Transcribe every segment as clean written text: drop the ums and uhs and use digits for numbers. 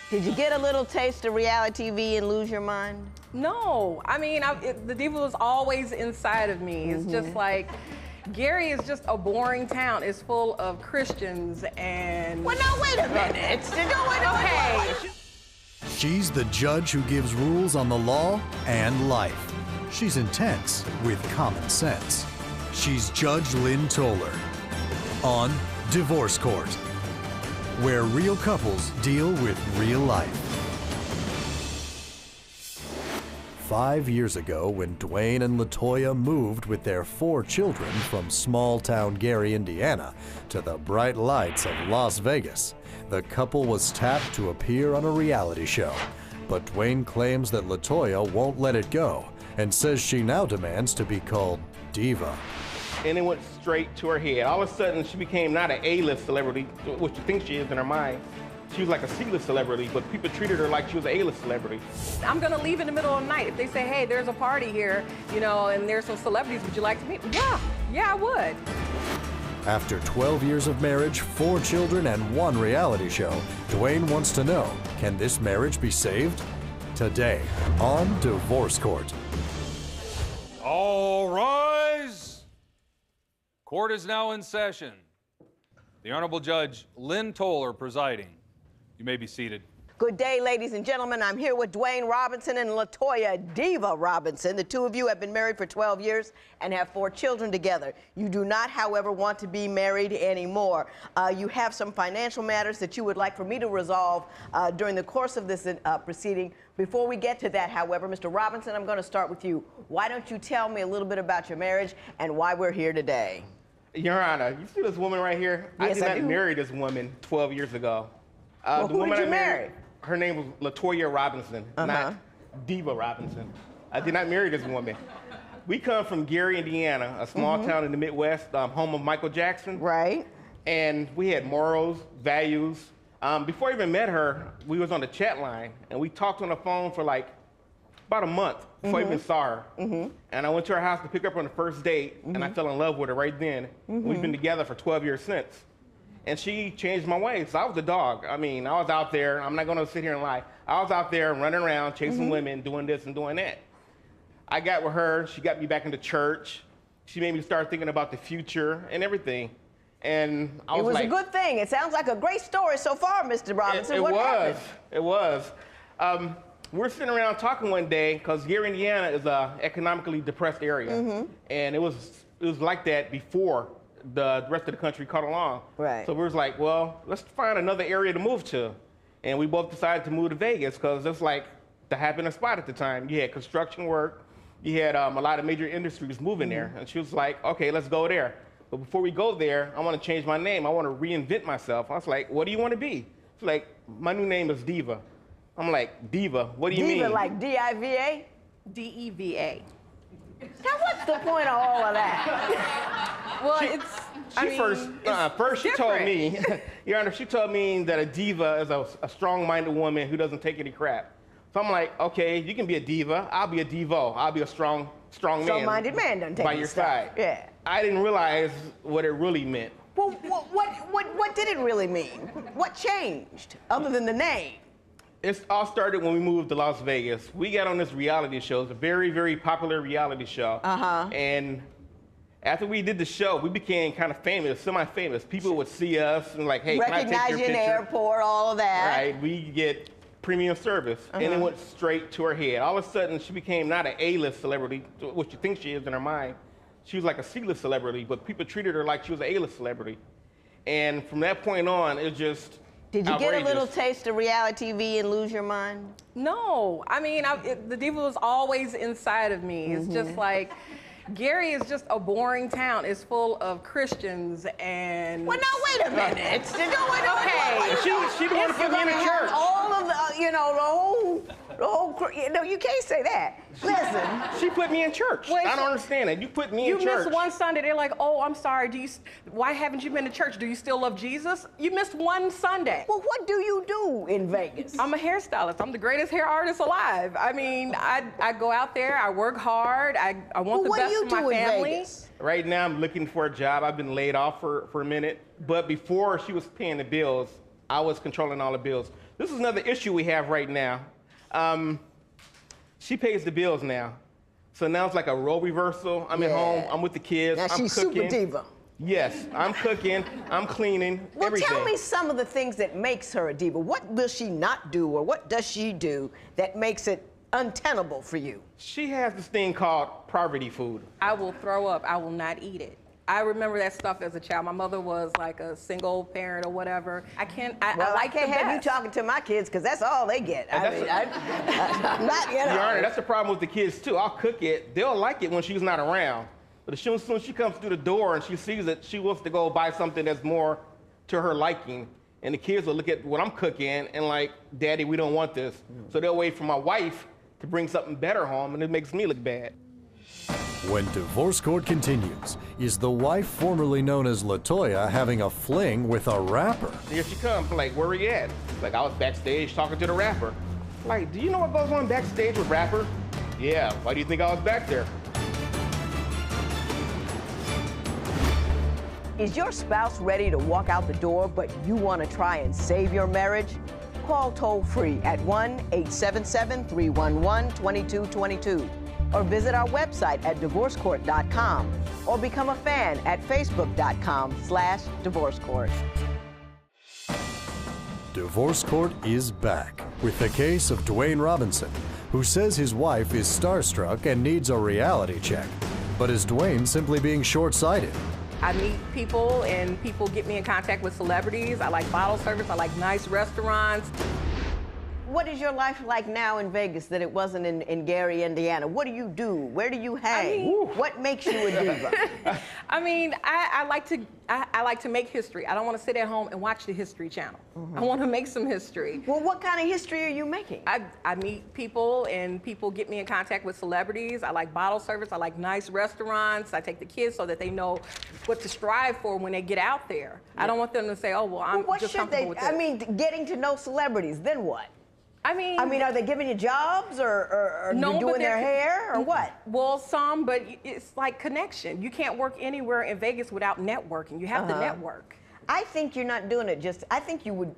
Did you get a little taste of reality TV and lose your mind? No, I mean, the Diva was always inside of me. It's just like, Gary is just a boring town. It's full of Christians and... Well, no, wait a minute. Okay. She's the judge who gives rules on the law and life. She's intense with common sense. She's Judge Lynn Toler on Divorce Court, where real couples deal with real life. 5 years ago, when Dwayne and LaToya moved with their 4 children from small-town Gary, Indiana, to the bright lights of Las Vegas, the couple was tapped to appear on a reality show. But Dwayne claims that LaToya won't let it go and says she now demands to be called Diva. And it went straight to her head. All of a sudden, she became not an A-list celebrity, which you think she is in her mind. She was like a C-list celebrity, but people treated her like she was an A-list celebrity. I'm gonna leave in the middle of the night. If they say, hey, there's a party here, you know, and there's some celebrities, would you like to meet? Yeah, I would. After 12 years of marriage, 4 children, and 1 reality show, Dwayne wants to know, can this marriage be saved? Today on Divorce Court. All rise. Court is now in session. The Honorable Judge Lynn Toler presiding. You may be seated. Good day, ladies and gentlemen. I'm here with Dwayne Robinson and LaToya Diva Robinson. The two of you have been married for 12 years and have 4 children together. You do not, however, want to be married anymore. You have some financial matters that you would like for me to resolve during the course of this proceeding. Before we get to that, however, Mr. Robinson, I'm going to start with you. Why don't you tell me a little bit about your marriage and why we're here today? Your Honor, you see this woman right here? Yes, I did not marry this woman 12 years ago. Well, the who woman did you I marry? Her name was LaToya Robinson, not Diva Robinson. I did not marry this woman. We come from Gary, Indiana, a small town in the Midwest, home of Michael Jackson. Right. And we had morals, values. Before I even met her, we was on the chat line, and we talked on the phone for like about a month before I even saw her. And I went to her house to pick her up on the first date, and I fell in love with her right then. We've been together for 12 years since. And she changed my ways. I was a dog. I mean, I was out there. I'm not going to sit here and lie. I was out there running around, chasing women, doing this and doing that. I got with her. She got me back into church. She made me start thinking about the future and everything. And I was like... It was a good thing. It sounds like a great story so far, Mr. Robinson. What happened? It was. We're sitting around talking one day, because Gary, Indiana is an economically depressed area. And it was like that before the rest of the country caught along. Right. So we was like, well, let's find another area to move to. And we both decided to move to Vegas because it was like the happening spot at the time. You had construction work. You had a lot of major industries moving there. And she was like, okay, let's go there. But before we go there, I want to change my name. I want to reinvent myself. I was like, what do you want to be? She's like, my new name is Diva. I'm like, Diva, what do you mean? Diva like D-I-V-A? D-E-V-A. Now, what's the point of all of that? Well, first she told me, Your Honor, she told me that a diva is a strong-minded woman who doesn't take any crap. So I'm like, okay, you can be a diva. I'll be a divo. I'll be a strong man. Strong-minded man doesn't take by any your stuff. side. Yeah. I didn't realize what it really meant. Well, what did it really mean? What changed other than the name? It all started when we moved to Las Vegas. We got on this reality show. It's a very, very popular reality show. And after we did the show, we became kind of famous, semi-famous. People would see us and like, hey, can I take your picture? Recognize you in the airport, all of that. Right, we get premium service. And it went straight to her head. All of a sudden, she became not an A-list celebrity, which you think she is in her mind. She was like a C-list celebrity, but people treated her like she was an A-list celebrity. And from that point on, it just... Did you outrageous. get a little taste of reality TV and lose your mind? No, I mean, the Diva was always inside of me. It's just like, Gary is just a boring town. It's full of Christians and... Well, no, wait a minute. She the one to put me in the church. All of the, you know, the whole, no, you can't say that. Listen. She put me in church. Well, I don't understand it. You put me in church. You missed one Sunday. They're like, oh, I'm sorry. Why haven't you been to church? Do you still love Jesus? You missed one Sunday. Well, what do you do in Vegas? I'm a hairstylist. I'm the greatest hair artist alive. I mean, I go out there. I work hard. I want the best for my family. Vegas? Right now, I'm looking for a job. I've been laid off for a minute. But before she was paying the bills, I was controlling all the bills. This is another issue we have right now. She pays the bills now. So now it's like a role reversal. I'm at home, I'm with the kids, Now I'm she's cooking. super diva. Yes, I'm cooking, I'm cleaning, Well, everything. tell me some of the things that makes her a diva. What will she not do, or what does she do that makes it untenable for you? She has this thing called poverty food. I will throw up. I will not eat it. I remember that stuff as a child. My mother was like a single parent or whatever. I can't I can't have you best. talking to my kids because that's all they get. I'm not, you know. Your Honor, that's the problem with the kids too. I'll cook it, they'll like it when she's not around. But as soon as she comes through the door and she sees it, she wants to go buy something that's more to her liking. And the kids will look at what I'm cooking and like, Daddy, we don't want this. So they'll wait for my wife to bring something better home, and it makes me look bad. When divorce court continues, is the wife formerly known as LaToya having a fling with a rapper? Here she comes, like, where we at? Like, I was backstage talking to the rapper. Like, do you know what goes on backstage with rappers? Yeah, why do you think I was back there? Is your spouse ready to walk out the door, but you want to try and save your marriage? Call toll-free at 1-877-311-2222 or visit our website at divorcecourt.com or become a fan at facebook.com/divorcecourt. Divorce Court is back with the case of Dwayne Robinson, who says his wife is starstruck and needs a reality check. But is Dwayne simply being short-sighted? I meet people and people get me in contact with celebrities. I like bottle service. I like nice restaurants. What is your life like now in Vegas that it wasn't in Gary, Indiana? What do you do? Where do you hang? What makes you a diva? I mean, I like to make history. I don't want to sit at home and watch the History Channel. I want to make some history. Well, what kind of history are you making? I meet people and people get me in contact with celebrities. I like bottle service. I like nice restaurants. I take the kids so that they know what to strive for when they get out there. I don't want them to say, oh, well, I'm what just should comfortable they? with this. I mean, getting to know celebrities, then what? I mean, are they giving you jobs or No, you but doing their they're- hair or what? Well, some, but it's like connection. You can't work anywhere in Vegas without networking. You have to network. I think you're not doing it just. I think you would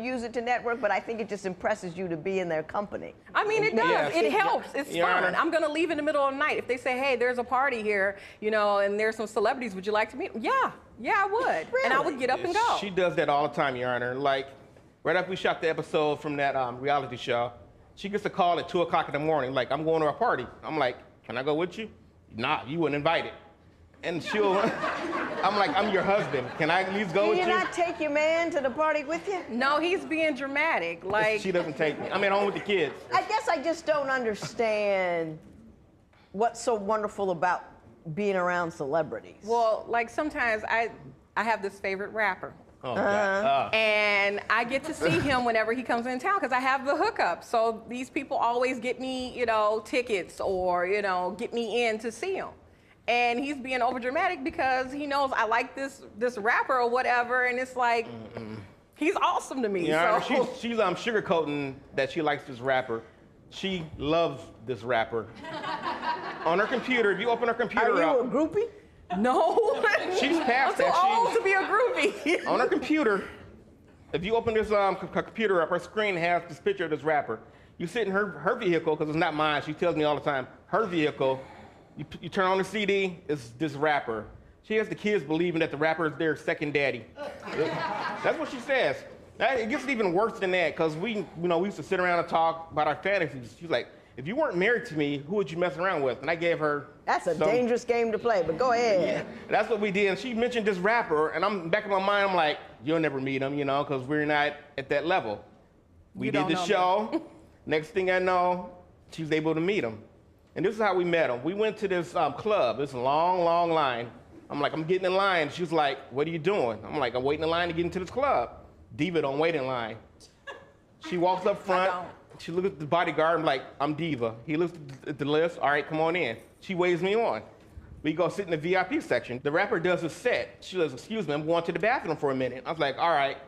use it to network, but I think it just impresses you to be in their company. I mean, it does. Yes. It helps. It's Your fun. Honor. I'm going to leave in the middle of the night. If they say, hey, there's a party here, you know, and there's some celebrities, would you like to meet them? Yeah, I would. And I would get up and go. She does that all the time, Your Honor. Like, right after we shot the episode from that reality show, she gets a call at 2 o'clock in the morning, like, I'm going to a party. I'm like, can I go with you? Nah, you weren't invited. And I'm like, I'm your husband. Can I at least go with you? Can you not take your man to the party with you? No, he's being dramatic. Like, She doesn't take me. I'm at home with the kids. I guess I just don't understand what's so wonderful about being around celebrities. well, like sometimes I have this favorite rapper. Oh, God. And I get to see him whenever he comes in town because I have the hookup. So these people always get me, you know, tickets or, you know, get me in to see him. And he's being overdramatic because he knows I like this rapper or whatever, and it's like, he's awesome to me. Yeah, so. she's sugarcoating that she likes this rapper. She loves this rapper. On her computer, if you open her computer Are you up, a groupie? No. She's past I'm too that. old to be a groupie. on her computer, if you open this computer up, her screen has this picture of this rapper. You sit in her vehicle, because it's not mine, she tells me all the time, her vehicle, you turn on the CD, it's this rapper. She has the kids believing that the rapper is their second daddy. That's what she says. It gets even worse than that, because we used to sit around and talk about our fantasies. She's like, if you weren't married to me, who would you mess around with? And I gave her That's a dangerous game to play, but go ahead. Yeah, that's what we did. And she mentioned this rapper, and I'm back in my mind, I'm like, you'll never meet him, you know, because we're not at that level. We You did don't the know show. Next thing I know, she was able to meet him. And this is how we met him. We went to this club. This long, long line. I'm like, I'm getting in line. She was like, what are you doing? I'm like, I'm waiting in line to get into this club. Diva don't wait in line. She walks up front. She looks at the bodyguard. I'm like, I'm Diva. He looks at the list. All right, come on in. She waves me on. We go sit in the VIP section. The rapper does his set. She goes, excuse me, I'm going to the bathroom for a minute. I was like, all right.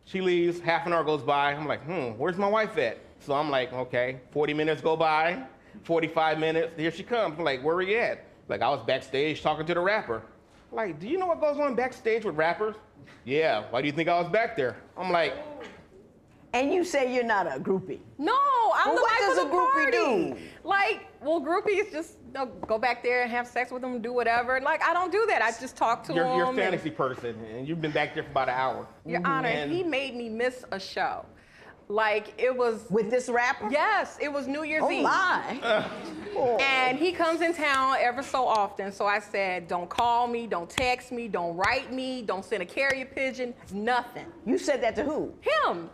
She leaves. Half an hour goes by. I'm like, where's my wife at? So I'm like, okay. 40 minutes go by. 45 minutes. Here she comes. I'm like, where are you at? Like, I was backstage talking to the rapper. Like, do you know what goes on backstage with rappers? Yeah, why do you think I was back there? I'm like, And you say you're not a groupie. No, I'm Well, the what life does of a the groupie party. do? Like, well, groupies just go back there and have sex with them, do whatever. Like, I don't do that. I just talk to them. you're a fantasy person, and you've been back there for about an hour. Your Honor, And- he made me miss a show. Like, it was. With this rapper? Yes, it was New Year's Oh Eve. my. And he comes in town ever so often. So I said, don't call me, don't text me, don't write me, don't send a carrier pigeon, nothing. You said that to who? Him.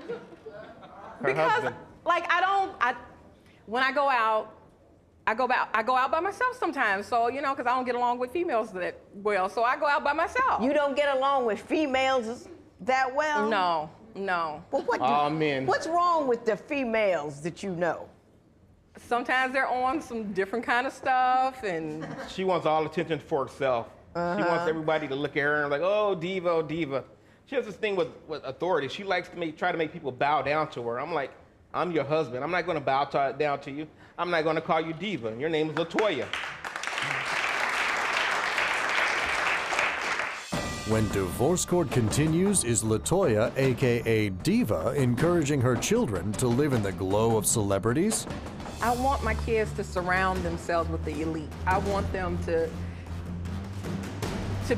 Her Because, husband. like, when I go out, I go out by myself sometimes. So, you know, because I don't get along with females that well. So I go out by myself. You don't get along with females that well? No. Well, Aw, men. what's wrong with the females that you know? Sometimes they're on some different kind of stuff, and She wants all attention for herself. She wants everybody to look at her and like, oh, diva, oh, diva. She has this thing with authority. She likes to try to make people bow down to her. I'm like, I'm your husband. I'm not going to bow down to you. I'm not going to call you diva. Your name is LaToya. When divorce court continues, is LaToya, aka Diva, encouraging her children to live in the glow of celebrities? I want my kids to surround themselves with the elite. I want them to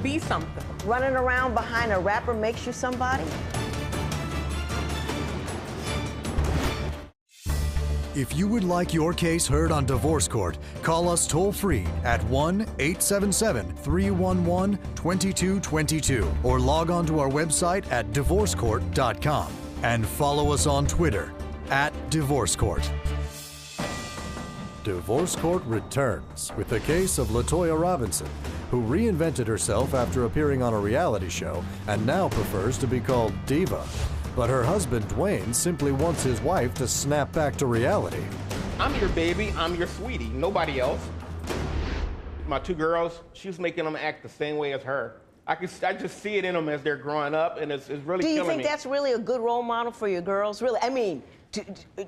be something. Running around behind a rapper makes you somebody? If you would like your case heard on Divorce Court, call us toll-free at 1-877-311-2222 or log on to our website at divorcecourt.com and follow us on Twitter at Divorce Court. Divorce Court returns with the case of LaToya Robinson, who reinvented herself after appearing on a reality show and now prefers to be called Diva. But her husband, Dwayne, simply wants his wife to snap back to reality. I'm your baby. I'm your sweetie. Nobody else. My two girls, she was making them act the same way as her. I just see it in them as they're growing up, and it's really Do you killing think me. that's really a good role model for your girls? Really? I mean,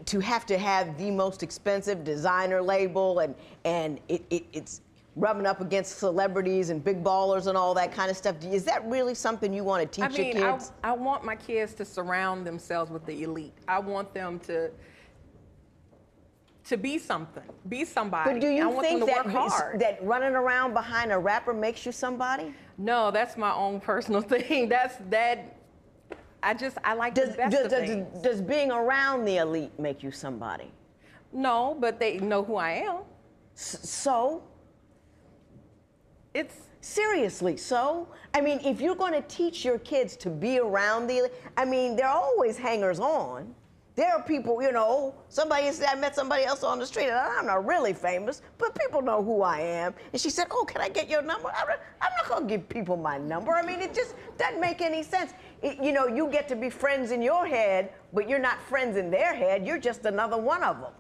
to have the most expensive designer label and it's rubbing up against celebrities and big ballers and all that kind of stuff. Is that really something you want to teach your kids? I want my kids to surround themselves with the elite. I want them to be something, be somebody. But do I you want think them to that, work hard. that running around behind a rapper makes you somebody? No, that's my own personal thing. I like the best of things. Does being around the elite make you somebody? No, but they know who I am. So? It's Seriously, so? I mean, if you're going to teach your kids to be around the, I mean, they're always hangers on. There are people, you know, I met somebody else on the street, and I'm not really famous, but people know who I am. And she said, oh, can I get your number? I'm not going to give people my number. I mean, it just doesn't make any sense. You know, you get to be friends in your head, but you're not friends in their head. You're just another one of them,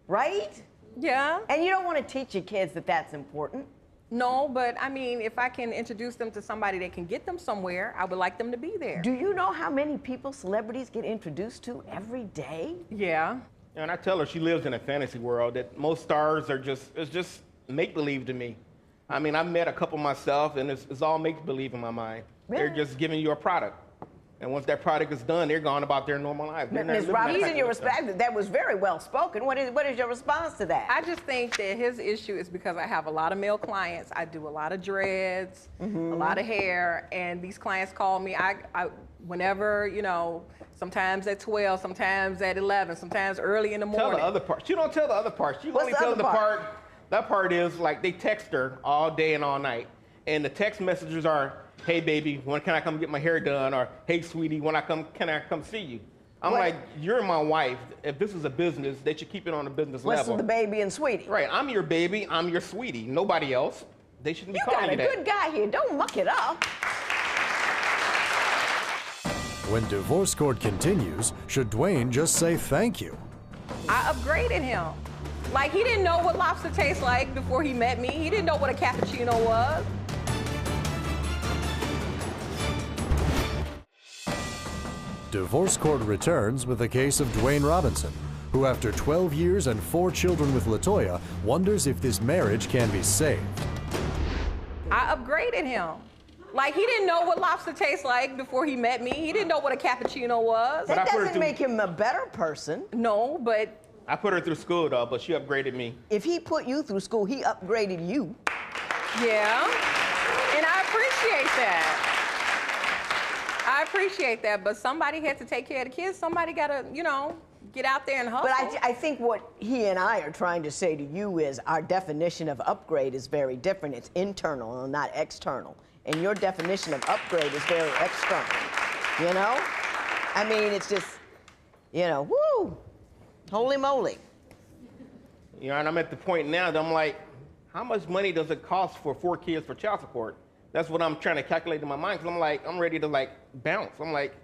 right? yeah. And you don't want to teach your kids that that's important. No, but I mean, if I can introduce them to somebody that can get them somewhere, I would like them to be there. Do you know how many people celebrities get introduced to every day? Yeah. And I tell her she lives in a fantasy world that most stars it's just make-believe to me. I mean, I've met a couple myself, and it's all make-believe in my mind. They're Really? just giving you a product. And once that product is done, they're gone about their normal lives. They're not Ms. living that Robinson, type your of stuff. respect, that was very well spoken. What is your response to that? I just think that his issue is because I have a lot of male clients. I do a lot of dreads, a lot of hair, and these clients call me. I whenever, you know, sometimes at 12, sometimes at 11, sometimes early in the morning. Tell the other part. She don't tell the other part. She What's only the tells other the part? That part is like they text her all day and all night, and the text messages are, "Hey baby, when can I come get my hair done?" Or "Hey sweetie, can I come see you?" I'm What? like, you're my wife. If this is a business, they should keep it on a business What's level. the baby and sweetie? Right. I'm your baby. I'm your sweetie. Nobody else. They shouldn't be You calling got a you that. good guy here. Don't muck it up. When divorce court continues, should Dwayne just say thank you? I upgraded him. Like, he didn't know what lobster tastes like before he met me. He didn't know what a cappuccino was. Divorce Court returns with the case of Dwayne Robinson, who after 12 years and 4 children with LaToya, wonders if this marriage can be saved. I upgraded him. Like, he didn't know what lobster tastes like before he met me. He didn't know what a cappuccino was. That doesn't make him a better person. No, but... I put her through school, though, but she upgraded me. If he put you through school, he upgraded you. Yeah, and I appreciate that. I appreciate that, but somebody had to take care of the kids. Somebody got to, you know, get out there and hustle. But I think what he and I are trying to say to you is our definition of upgrade is very different. It's internal and not external. And your definition of upgrade is very external, you know? I mean, it's just, you know, woo, holy moly. You know, and I'm at the point now that I'm like, how much money does it cost for 4 kids for child support? That's what I'm trying to calculate in my mind, because I'm like, I'm ready to like bounce. I'm like,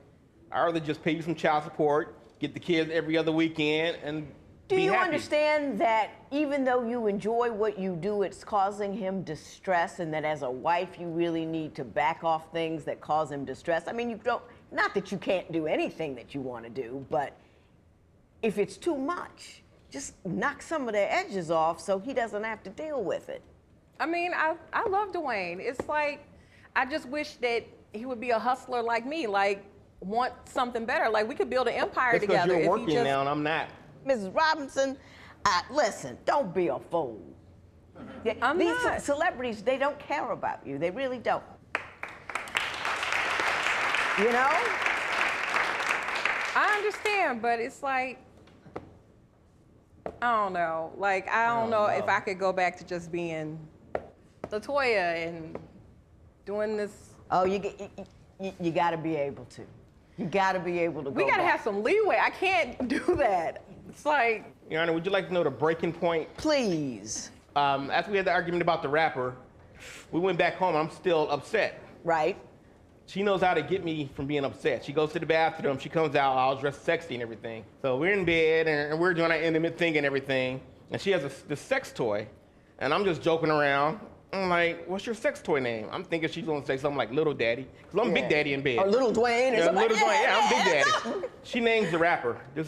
I'd rather just pay you some child support, get the kids every other weekend, and Do be you happy. understand that even though you enjoy what you do, it's causing him distress, and that as a wife, you really need to back off things that cause him distress? I mean, you don't, not that you can't do anything that you want to do, but if it's too much, just knock some of the edges off so he doesn't have to deal with it. I mean, I love Dwayne. It's like, I just wish that he would be a hustler like me, like want something better. Like, we could build an empire It's 'cause together. you're if working he just... now and I'm not. Mrs. Robinson, listen, don't be a fool. I'm These not. celebrities, they don't care about you. They really don't. You know? I understand, but it's like, I don't know. Like, I don't know if I could go back to just being LaToya and doing this. Oh, you got to be able to. You got to be able to go We got to back. have some leeway. I can't do that. It's like... Your Honor, would you like to know the breaking point? Please. After we had the argument about the rapper, we went back home. I'm still upset. Right? She knows how to get me from being upset. She goes to the bathroom, she comes out, all dressed sexy and everything. So we're in bed, and we're doing our intimate thing and everything, and she has this sex toy, and I'm just joking around. I'm like, what's your sex toy name? I'm thinking she's gonna say something like Little Daddy, because I'm Big Daddy in bed. Or Little Dwayne. Or Yeah, something Little like Dwayne, yeah, I'm Big that. Daddy. She names the rapper. And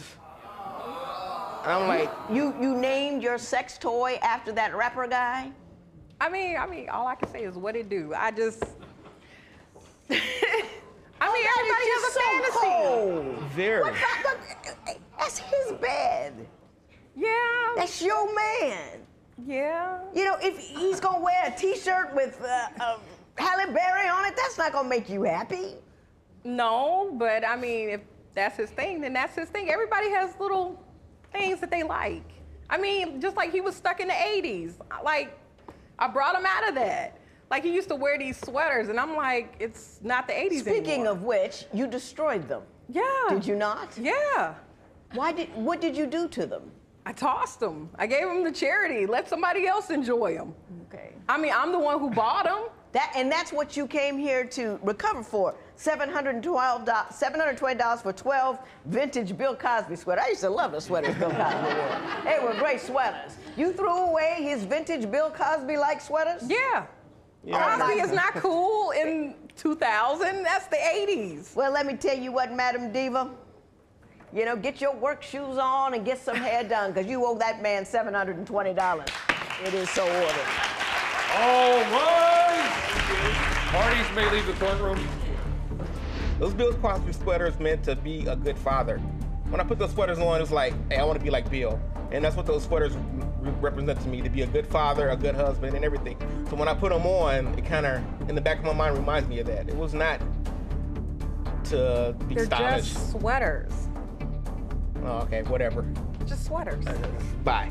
I'm like, You named your sex toy after that rapper guy? I mean, all I can say is what it do. I just... everybody has a fantasy. Cold. very. That's his bed. Yeah. That's your man. Yeah. You know, if he's gonna wear a T-shirt with Halle Berry on it, that's not gonna make you happy. No, but I mean, if that's his thing, then that's his thing. Everybody has little things that they like. I mean, just like he was stuck in the 80s. Like, I brought him out of that. Like, he used to wear these sweaters, and I'm like, it's not the 80s Speaking anymore. of which, you destroyed them. Yeah. Did you not? Yeah. What did you do to them? I tossed them. I gave them to charity. Let somebody else enjoy them. Okay. I mean, I'm the one who bought them. And that's what you came here to recover for. $720 for 12 vintage Bill Cosby sweaters. I used to love the sweaters Bill Cosby wore. They were great sweaters. You threw away his vintage Bill Cosby-like sweaters? Yeah. Yeah. Cosby is not cool in 2000. That's the 80s. Well, let me tell you what, Madam Diva. You know, get your work shoes on and get some hair done, because you owe that man $720. It is so ordered. All right. Parties may leave the courtroom. Those Bill Cosby sweaters meant to be a good father. When I put those sweaters on, it was like, hey, I want to be like Bill. And that's what those sweaters represent to me, to be a good father, a good husband, and everything. So when I put them on, it kind of, in the back of my mind, reminds me of that. It was not to be They're stylish. just sweaters. Oh, okay, whatever. Just sweaters. Bye.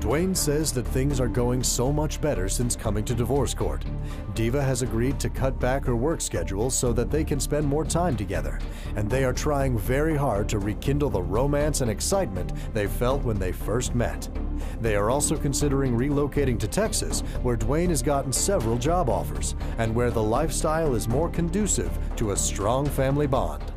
Dwayne says that things are going so much better since coming to divorce court. Diva has agreed to cut back her work schedule so that they can spend more time together, and they are trying very hard to rekindle the romance and excitement they felt when they first met. They are also considering relocating to Texas, where Dwayne has gotten several job offers, and where the lifestyle is more conducive to a strong family bond.